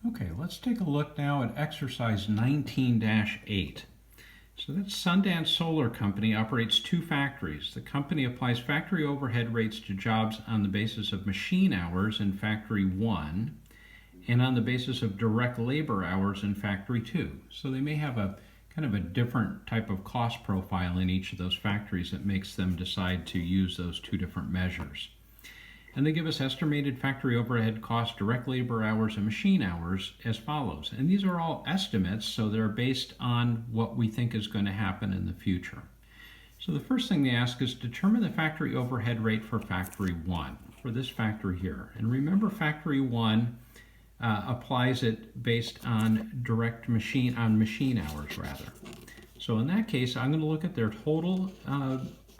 Okay, let's take a look now at exercise 19-8. So that Sundance Solar Company operates two factories. The company applies factory overhead rates to jobs on the basis of machine hours in factory 1 and on the basis of direct labor hours in factory 2. So they may have a kind of a different type of cost profile in each of those factories that makes them decide to use those two different measures. And they give us estimated factory overhead costs, direct labor hours, and machine hours as follows. And these are all estimates, so they're based on what we think is going to happen in the future. So the first thing they ask is determine the factory overhead rate for factory 1, for this factory here. And remember, factory 1 applies it based on machine hours rather. So in that case, I'm going to look at their total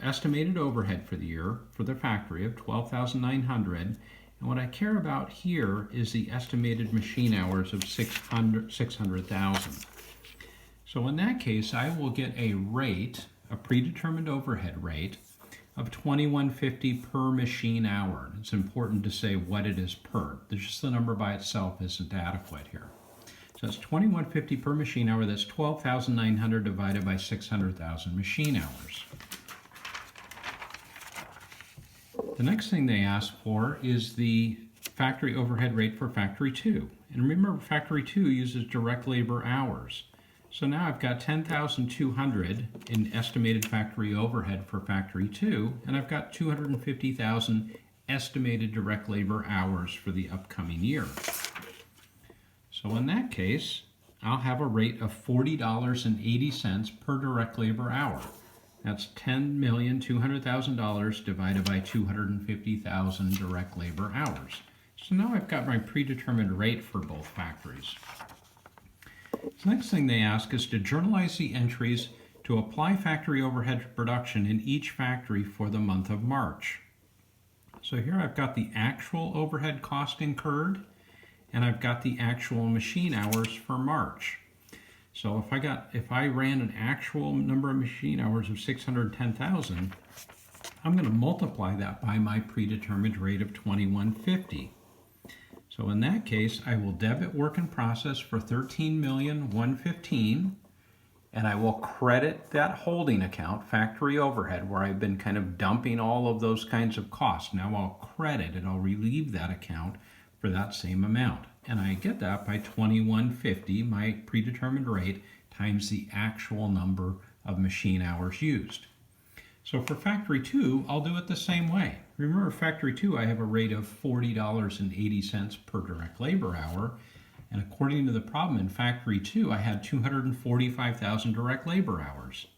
estimated overhead for the year for the factory of 12,900, and what I care about here is the estimated machine hours of 600,000. So in that case, I will get a rate, a predetermined overhead rate of $21.50 per machine hour. It's important to say what it is per. Just the number by itself isn't adequate here. So it's $21.50 per machine hour. That's 12,900 divided by 600,000 machine hours. The next thing they ask for is the factory overhead rate for factory 2. And remember, factory 2 uses direct labor hours. So now I've got 10,200 in estimated factory overhead for factory 2, and I've got 250,000 estimated direct labor hours for the upcoming year. So in that case, I'll have a rate of $40.80 per direct labor hour. That's $10,200,000 divided by 250,000 direct labor hours. So now I've got my predetermined rate for both factories. The next thing they ask is to journalize the entries to apply factory overhead to production in each factory for the month of March. So here I've got the actual overhead cost incurred, and I've got the actual machine hours for March. So if I ran an actual number of machine hours of 610,000, I'm going to multiply that by my predetermined rate of $21.50. So in that case, I will debit work in process for $13,115,000, and I will credit that holding account, factory overhead, where I've been kind of dumping all of those kinds of costs. Now I'll credit and I'll relieve that account for that same amount. And I get that by $21.50, my predetermined rate, times the actual number of machine hours used. So for factory 2, I'll do it the same way. Remember, factory 2, I have a rate of $40.80 per direct labor hour. And according to the problem in factory 2, I had 245,000 direct labor hours.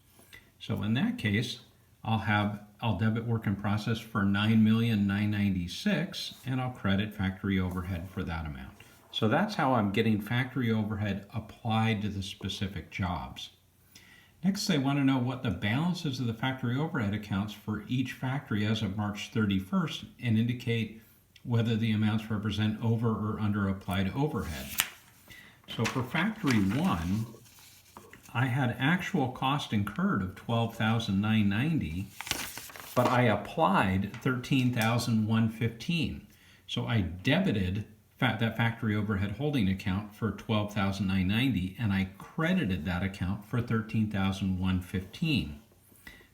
So in that case, I'll debit work in process for $9,996,000, and I'll credit factory overhead for that amount. So that's how I'm getting factory overhead applied to the specific jobs. Next, they want to know what the balances of the factory overhead accounts for each factory as of March 31st and indicate whether the amounts represent over or under applied overhead. So for factory 1, I had actual cost incurred of $12,990, but I applied $13,115. So I debited that factory overhead holding account for $12,990, and I credited that account for $13,115.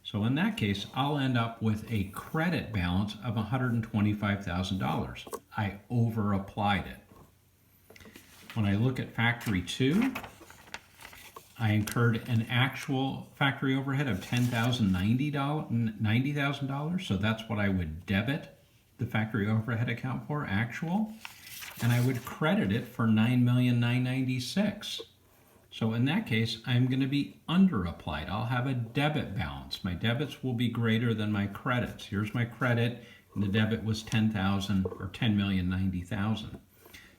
So in that case, I'll end up with a credit balance of $125,000. I over applied it. When I look at factory 2, I incurred an actual factory overhead of $90,000, so that's what I would debit the factory overhead account for, actual, and I would credit it for $9,996,000. So in that case, I'm going to be under applied. I'll have a debit balance. My debits will be greater than my credits. Here's my credit, and the debit was $10,000 or $10,090,000.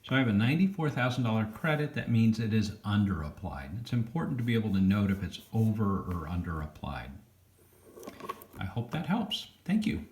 So I have a $94,000 credit. That means it is under applied. It's important to be able to note if it's over or under applied. I hope that helps. Thank you.